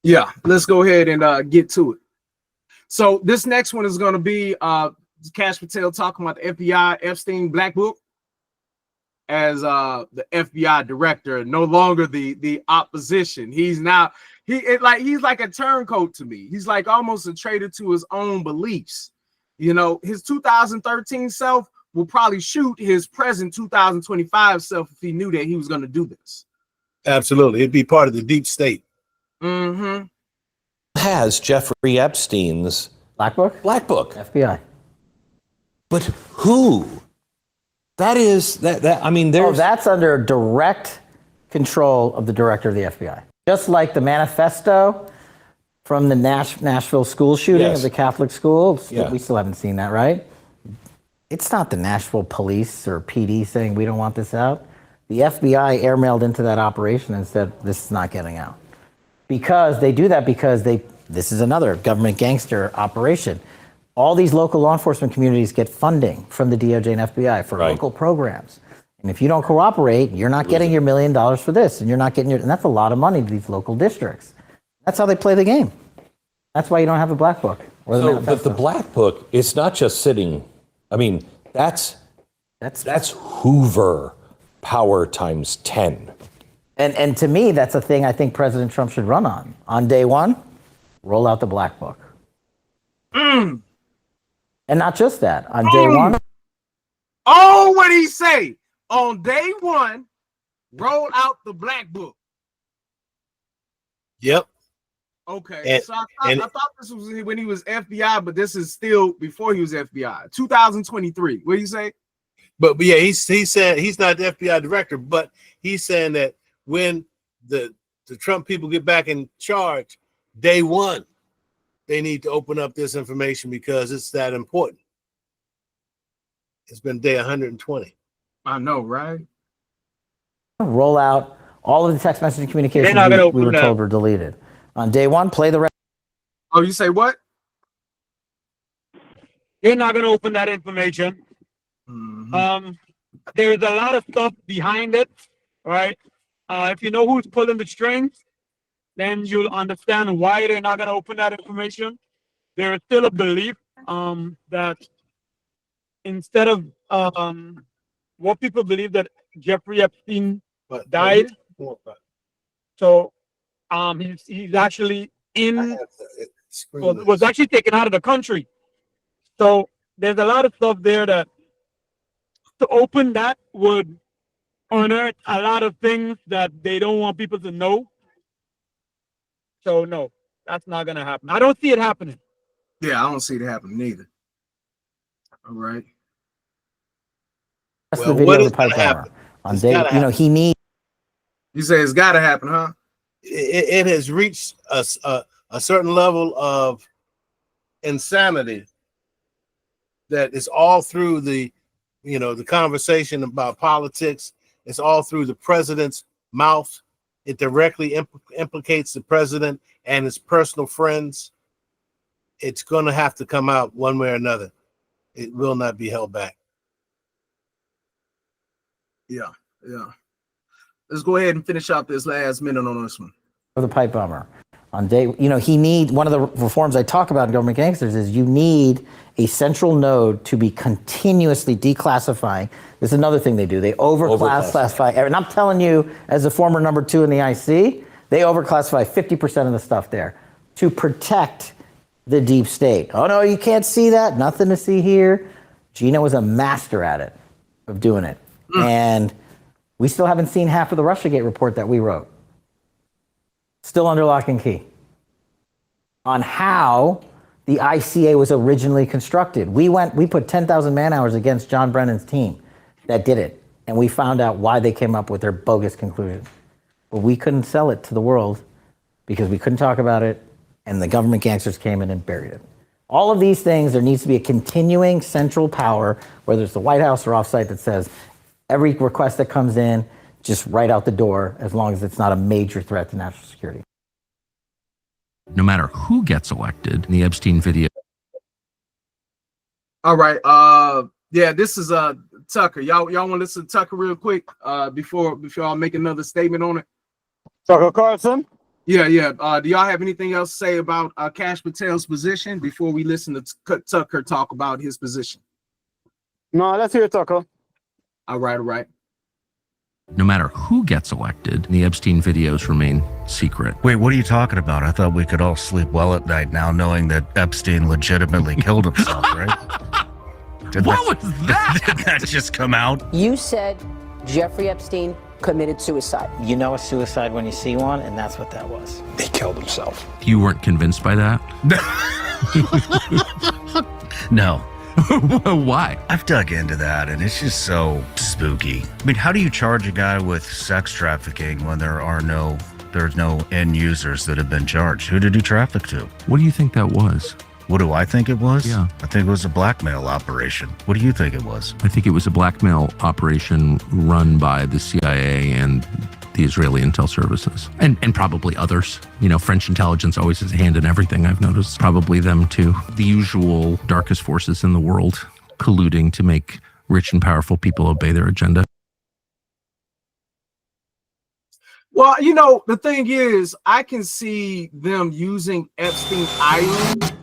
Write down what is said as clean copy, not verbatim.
Yeah, let's go ahead and get to it. So this next one is going to be Kash Petal talking about the FBI Epstein Black Book as the FBI director, no longer the opposition. He's now he's like a turncoat to me. He's like almost a traitor to his own beliefs. You know, his 2013 self will probably shoot his present 2025 self if he knew that he was going to do this. Absolutely, it'd be part of the deep state. Mm-hmm. Has Jeffrey Epstein's Black Book? Black Book. FBI. But who? That is that I mean, there's that's under direct control of the director of the FBI. Just like the manifesto from the Nashville school shooting of the Catholic school. We still haven't seen that, right? It's not the Nashville police or PD saying we don't want this out. The FBI airmailed into that operation and said this is not getting out. Because they do that because this is another government gangster operation. All these local law enforcement communities get funding from the DOJ and FBI for local programs. And if you don't cooperate, you're not getting your $1 million for this, and you're not getting and that's a lot of money to these local districts. That's how they play the game. That's why you don't have a Black Book. But the Black Book, it's not just sitting. I mean, that's Hoover power times 10. And to me, that's a thing I think President Trump should run on. On day one, roll out the Black Book. And not just that. On day one. Oh, what he say? On day one, roll out the Black Book. Yep. Okay. So I thought this was when he was FBI, but this is still before he was FBI. 2023. What do you say? But yeah, he said he's not the FBI director, but he's saying that when the Trump people get back in charge, day one, they need to open up this information because it's that important. It's been day 120. I know, right? Roll out all of the text messaging communications we were told were deleted. On day one, play the rest. Oh, you say what? They're not going to open that information. Mm-hmm. There's a lot of stuff behind it, right? If you know who's pulling the strings, then you'll understand why they're not going to open that information. There is still a belief that instead of what people believe that Jeffrey Epstein died, so he's actually was actually taken out of the country. So there's a lot of stuff there that to open that would unearth a lot of things that they don't want people to know. So no, that's not gonna happen. I don't see it happening. Yeah, I don't see it happening either. All right. That's the video of the pipe bomber. On day, he needs. You say it's got to happen, huh? It has reached a certain level of insanity that is all through the conversation about politics. It's all through the president's mouth. It directly implicates the president and his personal friends. It's going to have to come out one way or another. It will not be held back. Yeah. Let's go ahead and finish out this last minute on this one. For the pipe bomber. On day, he needs, one of the reforms I talk about in government gangsters is you need a central node to be continuously declassifying. This is another thing they do. They overclassify. And I'm telling you, as a former number 2 in the IC, they overclassify 50% of the stuff there to protect the deep state. Oh no, you can't see that. Nothing to see here. Gina was a master at it, of doing it. And we still haven't seen half of the Russiagate report that we wrote. Still under lock and key. On how the ICA was originally constructed. We put 10,000 man hours against John Brennan's team that did it. And we found out why they came up with their bogus conclusion. But we couldn't sell it to the world because we couldn't talk about it. And the government gangsters came in and buried it. All of these things, there needs to be a continuing central power, whether it's the White House or offsite, that says every request that comes in, just right out the door, as long as it's not a major threat to national security. No matter who gets elected in the Epstein video. All right. Yeah, this is Tucker. Y'all want to listen to Tucker real quick before I make another statement on it? Tucker Carlson, Yeah, yeah. Do y'all have anything else to say about Kash Patel's position before we listen to Tucker talk about his position? No, let's hear it, Tucker. All right, all right. No matter who gets elected, the Epstein videos remain secret. Wait, what are you talking about? I thought we could all sleep well at night now knowing that Epstein legitimately killed himself, right? What was that? Did that just come out? You said Jeffrey Epstein committed suicide. You know a suicide when you see one, and that's what that was. He killed himself. You weren't convinced by that? No. Why? I've dug into that, and it's just so spooky. I mean, how do you charge a guy with sex trafficking when there's no end users that have been charged? Who did he traffic to? What do you think that was? What do I think it was? Yeah. I think it was a blackmail operation. What do you think it was? I think it was a blackmail operation run by the CIA and the Israeli intel services, and probably others. You know, French intelligence always has a hand in everything, I've noticed. Probably them too. The usual darkest forces in the world colluding to make rich and powerful people obey their agenda. Well, you know, the thing is, I can see them using Epstein Island